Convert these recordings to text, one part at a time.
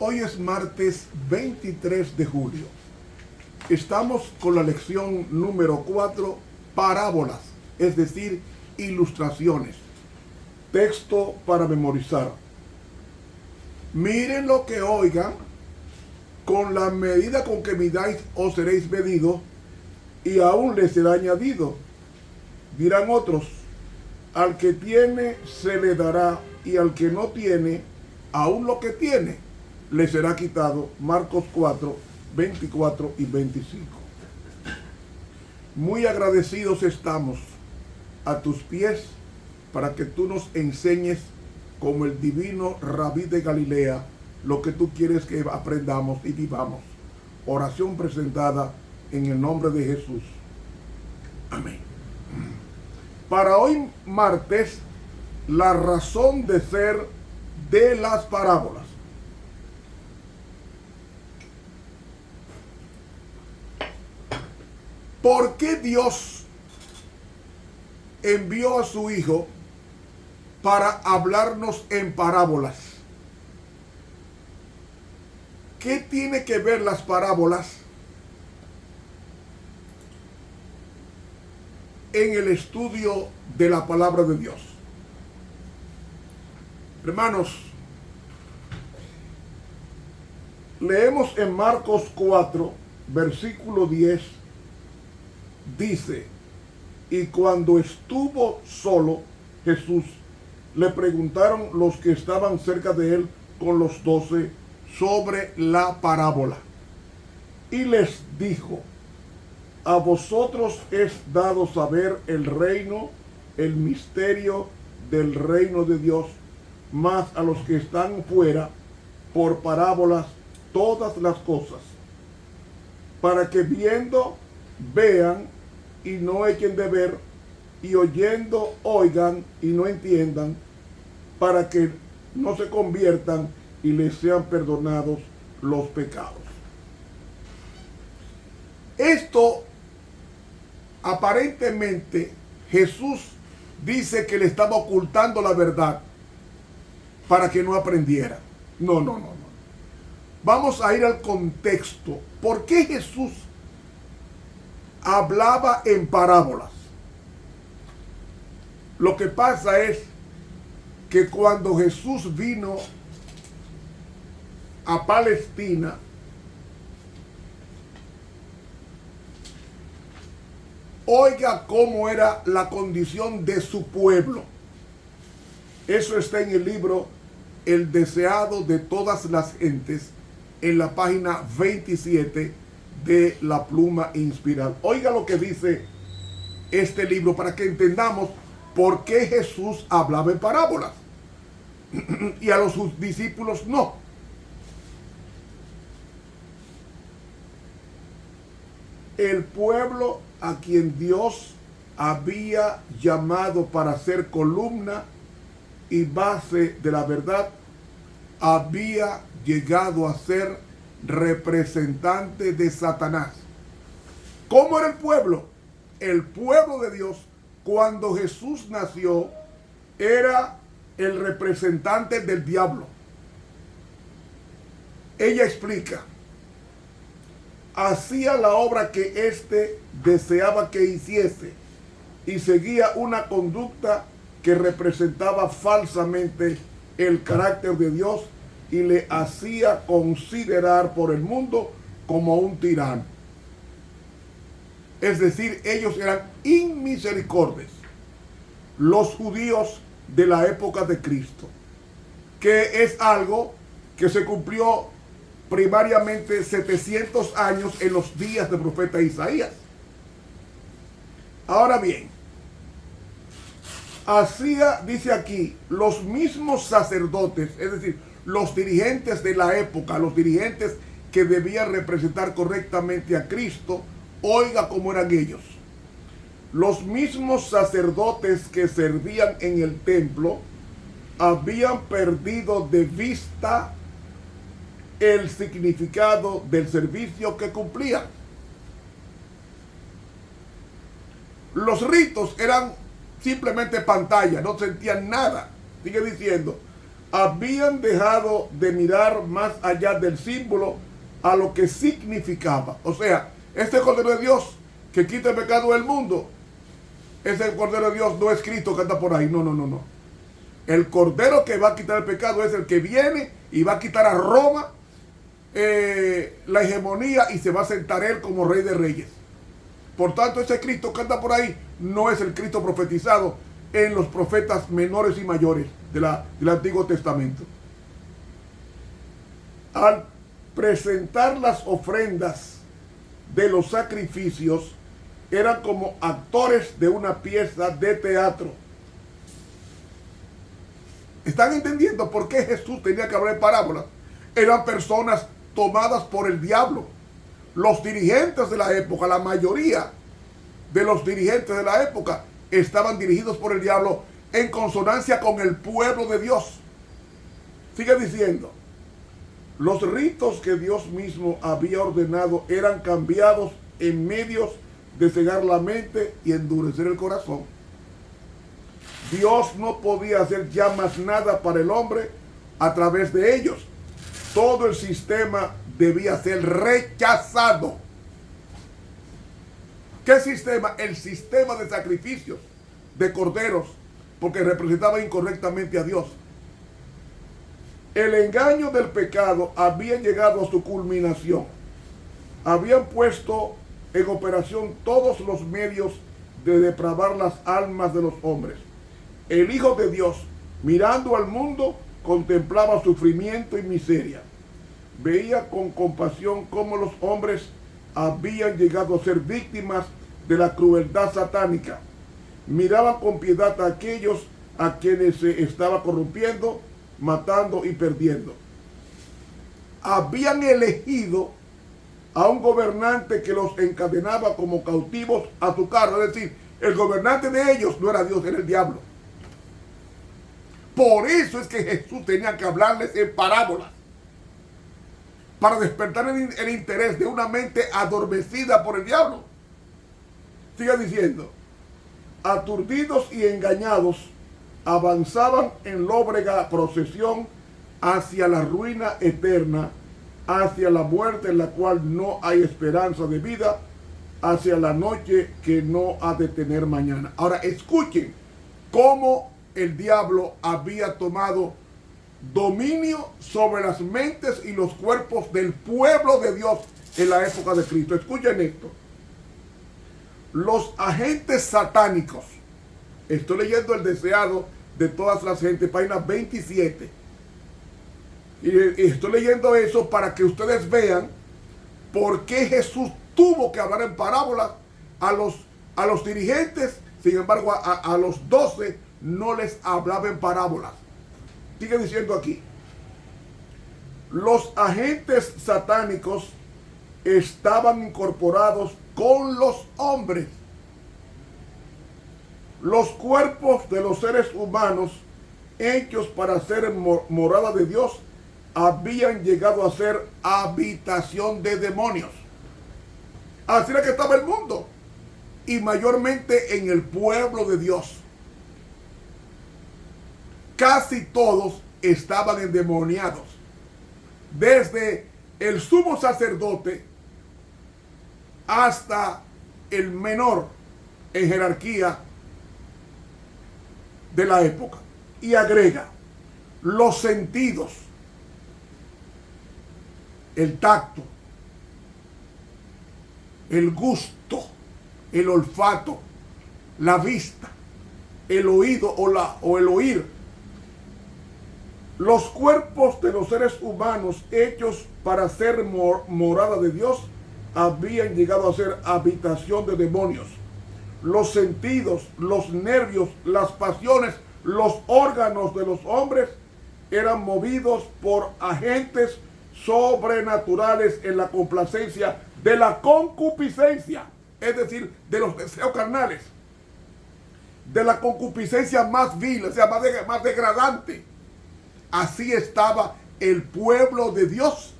Hoy es martes 23 de julio. Estamos con la lección número 4, parábolas, es decir, ilustraciones. Texto para memorizar. Miren lo que oigan, con la medida con que midáis os seréis medidos, y aún les será añadido. Dirán otros, al que tiene se le dará, y al que no tiene, aún lo que tiene, le será quitado. Marcos 4, 24 y 25. Muy agradecidos estamos a tus pies para que tú nos enseñes como el divino Rabí de Galilea lo que tú quieres que aprendamos y vivamos. Oración presentada en el nombre de Jesús. Amén. Para hoy martes, la razón de ser de las parábolas. ¿Por qué Dios envió a su Hijo para hablarnos en parábolas? ¿Qué tiene que ver las parábolas en el estudio de la palabra de Dios? Hermanos, leemos en Marcos 4, versículo 10, dice, y cuando estuvo solo Jesús, le preguntaron los que estaban cerca de él con los 12 sobre la parábola. Y les dijo, a vosotros es dado saber el reino, el misterio del reino de Dios, mas a los que están fuera, por parábolas, todas las cosas, para que viendo, vean y no echen de ver, y oyendo, oigan y no entiendan, para que no se conviertan y les sean perdonados los pecados. Esto, aparentemente, Jesús dice que le estaba ocultando la verdad para que no aprendiera. No. Vamos a ir al contexto. ¿Por qué Jesús hablaba en parábolas? Lo que pasa es que cuando Jesús vino a Palestina, oiga cómo era la condición de su pueblo. Eso está en el libro El deseado de todas las gentes, en la página 27 de La Pluma Inspirada. Oiga lo que dice este libro para que entendamos por qué Jesús hablaba en parábolas y a los sus discípulos no. El pueblo a quien Dios había llamado para ser columna y base de la verdad, había llegado a ser representante de Satanás. ¿Cómo era el pueblo? El pueblo de Dios, cuando Jesús nació, era el representante del diablo. Ella explica, hacía la obra que éste deseaba que hiciese y seguía una conducta que representaba falsamente el carácter de Dios y le hacía considerar por el mundo como un tirano. Es decir, ellos eran inmisericordios, los judíos de la época de Cristo, que es algo que se cumplió primariamente 700 años en los días del profeta Isaías. Ahora bien, hacía, dice aquí, los mismos sacerdotes, es decir, los dirigentes de la época, los dirigentes que debían representar correctamente a Cristo, oiga cómo eran ellos. Los mismos sacerdotes que servían en el templo habían perdido de vista el significado del servicio que cumplían. Los ritos eran simplemente pantalla, no sentían nada. Sigue diciendo, habían dejado de mirar más allá del símbolo a lo que significaba. O sea, este Cordero de Dios que quita el pecado del mundo, ese Cordero de Dios no es Cristo que anda por ahí. No, no, no, no. El Cordero que va a quitar el pecado es el que viene y va a quitar a Roma la hegemonía y se va a sentar él como Rey de Reyes. Por tanto, ese Cristo que anda por ahí no es el Cristo profetizado en los profetas menores y mayores del Antiguo Testamento. Al presentar las ofrendas de los sacrificios, eran como actores de una pieza de teatro. ¿Están entendiendo por qué Jesús tenía que hablar en parábolas? Eran personas tomadas por el diablo. Los dirigentes de la época, la mayoría de los dirigentes de la época estaban dirigidos por el diablo en consonancia con el pueblo de Dios. Sigue diciendo, los ritos que Dios mismo había ordenado eran cambiados en medios de cegar la mente y endurecer el corazón. Dios no podía hacer ya más nada para el hombre a través de ellos. Todo el sistema debía ser rechazado. ¿Qué sistema? El sistema de sacrificios, de corderos, porque representaba incorrectamente a Dios. El engaño del pecado había llegado a su culminación. Habían puesto en operación todos los medios de depravar las almas de los hombres. El Hijo de Dios, mirando al mundo, contemplaba sufrimiento y miseria. Veía con compasión cómo los hombres habían llegado a ser víctimas de la crueldad satánica. Miraba con piedad a aquellos a quienes se estaba corrompiendo, matando y perdiendo. Habían elegido a un gobernante que los encadenaba como cautivos a su cargo. Es decir, el gobernante de ellos no era Dios, era el diablo. Por eso es que Jesús tenía que hablarles en parábolas, para despertar el interés de una mente adormecida por el diablo. Siga diciendo, aturdidos y engañados, avanzaban en lóbrega procesión hacia la ruina eterna, hacia la muerte en la cual no hay esperanza de vida, hacia la noche que no ha de tener mañana. Ahora escuchen cómo el diablo había tomado dominio sobre las mentes y los cuerpos del pueblo de Dios en la época de Cristo. Escuchen esto. Los agentes satánicos, estoy leyendo El deseado de todas las gentes, página 27. Y estoy leyendo eso para que ustedes vean por qué Jesús tuvo que hablar en parábolas a los dirigentes. Sin embargo, a los 12 no les hablaba en parábolas. Sigue diciendo aquí. Los agentes satánicos estaban incorporados con los hombres. Los cuerpos de los seres humanos, hechos para ser morada de Dios, habían llegado a ser habitación de demonios. Así era que estaba el mundo, y mayormente en el pueblo de Dios. Casi todos estaban endemoniados, desde el sumo sacerdote hasta el menor en jerarquía de la época. Y agrega, los sentidos, el tacto, el gusto, el olfato, la vista, el oído o el oír. Los cuerpos de los seres humanos hechos para ser morada de Dios habían llegado a ser habitación de demonios. Los sentidos, los nervios, las pasiones, los órganos de los hombres eran movidos por agentes sobrenaturales en la complacencia de la concupiscencia, es decir, de los deseos carnales, de la concupiscencia más vil, o sea, más degradante. Así estaba el pueblo de Dios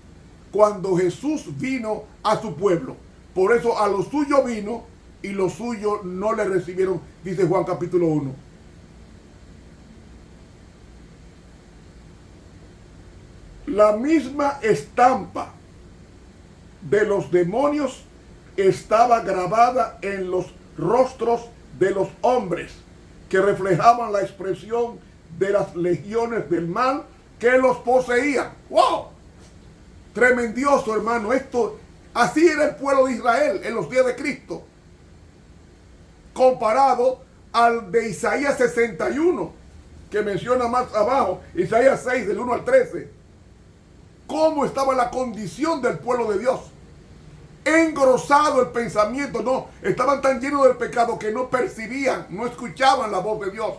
cuando Jesús vino a su pueblo. Por eso a lo suyo vino y los suyos no le recibieron, dice Juan capítulo 1. La misma estampa de los demonios estaba grabada en los rostros de los hombres, que reflejaban la expresión de las legiones del mal que los poseían. ¡Wow! Tremendioso, hermano. Así era el pueblo de Israel en los días de Cristo, comparado al de Isaías 61, que menciona más abajo, Isaías 6, del 1 al 13. Cómo estaba la condición del pueblo de Dios. Engrosado el pensamiento, no, estaban tan llenos del pecado que no percibían, no escuchaban la voz de Dios,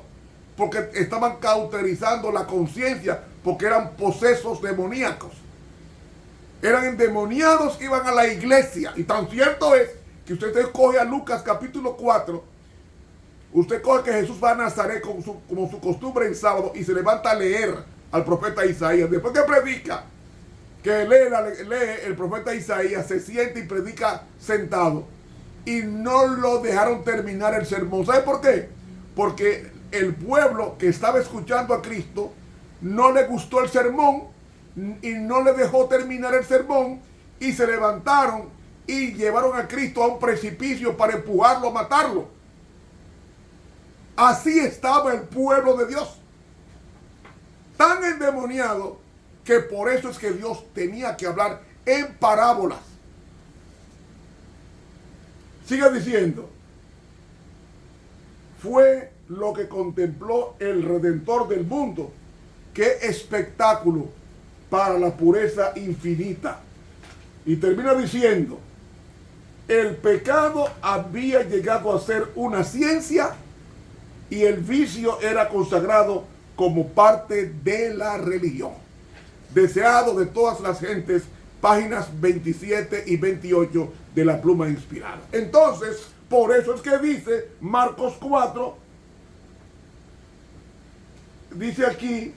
porque estaban cauterizando la conciencia, porque eran posesos demoníacos. Eran endemoniados que iban a la iglesia. Y tan cierto es que usted coge a Lucas capítulo 4, usted coge que Jesús va a Nazaret como su costumbre en sábado y se levanta a leer al profeta Isaías. Después que predica, que lee el profeta Isaías, se siente y predica sentado. Y no lo dejaron terminar el sermón. ¿Sabe por qué? Porque el pueblo que estaba escuchando a Cristo no le gustó el sermón y no le dejó terminar el sermón, y se levantaron y llevaron a Cristo a un precipicio para empujarlo a matarlo. Así estaba el pueblo de Dios, tan endemoniado, que por eso es que Dios tenía que hablar en parábolas. Sigue diciendo: fue lo que contempló el Redentor del mundo. Qué espectáculo para la pureza infinita. Y termina diciendo: el pecado había llegado a ser una ciencia y el vicio era consagrado como parte de la religión. Deseado de todas las gentes, páginas 27 y 28 de la pluma inspirada. Entonces, por eso es que dice Marcos 4, dice aquí: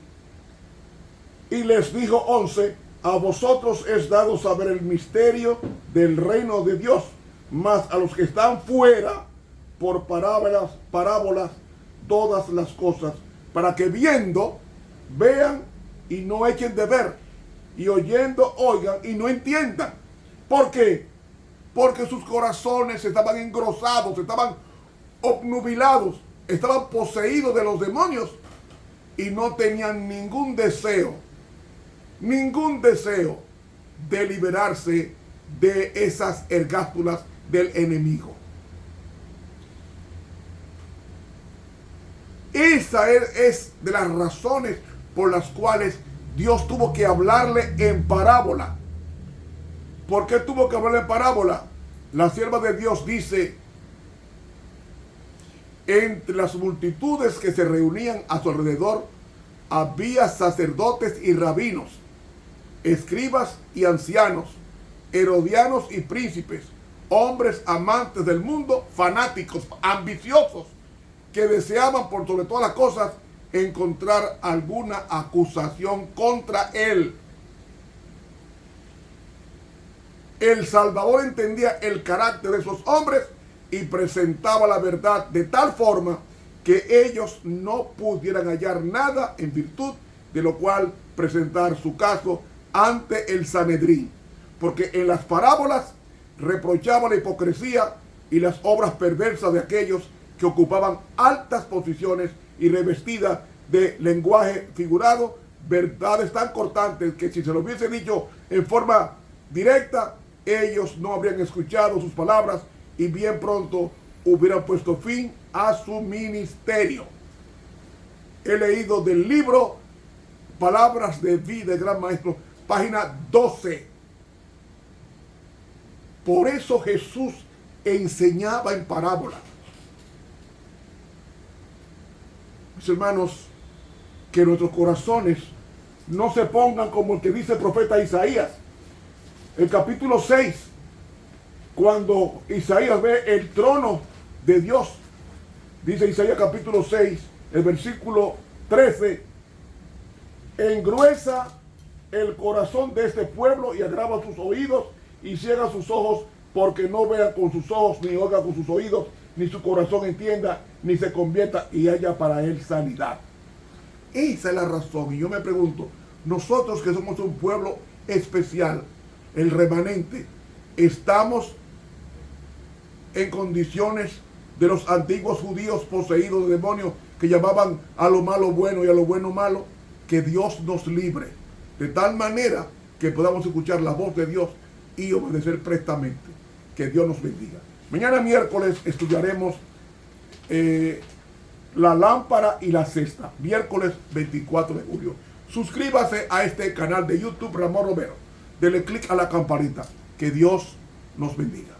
y les dijo 11, a vosotros es dado saber el misterio del reino de Dios, mas a los que están fuera, por parábolas, todas las cosas, para que viendo, vean y no echen de ver, y oyendo, oigan y no entiendan. ¿Por qué? Porque sus corazones estaban engrosados, estaban obnubilados, estaban poseídos de los demonios y no tenían ningún deseo de liberarse de esas ergástulas del enemigo. Esa es de las razones por las cuales Dios tuvo que hablarle en parábola. ¿Por qué tuvo que hablarle en parábola? La sierva de Dios dice: entre las multitudes que se reunían a su alrededor había sacerdotes y rabinos, escribas y ancianos, herodianos y príncipes, hombres amantes del mundo, fanáticos, ambiciosos, que deseaban por sobre todas las cosas encontrar alguna acusación contra él. El Salvador entendía el carácter de esos hombres y presentaba la verdad de tal forma que ellos no pudieran hallar nada en virtud de lo cual presentar su caso ante el Sanedrín, porque en las parábolas reprochaba la hipocresía y las obras perversas de aquellos que ocupaban altas posiciones y revestidas de lenguaje figurado, verdades tan cortantes que si se lo hubiese dicho en forma directa, ellos no habrían escuchado sus palabras y bien pronto hubieran puesto fin a su ministerio. He leído del libro Palabras de Vida del Gran Maestro, página 12. Por eso Jesús enseñaba en parábola. Mis hermanos, que nuestros corazones no se pongan como el que dice el profeta Isaías. El capítulo 6, cuando Isaías ve el trono de Dios, dice Isaías capítulo 6, el versículo 13: engruesa el corazón de este pueblo y agrava sus oídos y ciega sus ojos, porque no vean con sus ojos, ni oiga con sus oídos, ni su corazón entienda, ni se convierta y haya para él sanidad. Esa es la razón. Y yo me pregunto, nosotros que somos un pueblo especial, el remanente, estamos en condiciones de los antiguos judíos poseídos de demonios que llamaban a lo malo bueno y a lo bueno malo. Que Dios nos libre de tal manera que podamos escuchar la voz de Dios y obedecer prestamente. Que Dios nos bendiga. Mañana miércoles estudiaremos la lámpara y la cesta. Miércoles 24 de julio. Suscríbase a este canal de YouTube Ramón Romero. Dele clic a la campanita. Que Dios nos bendiga.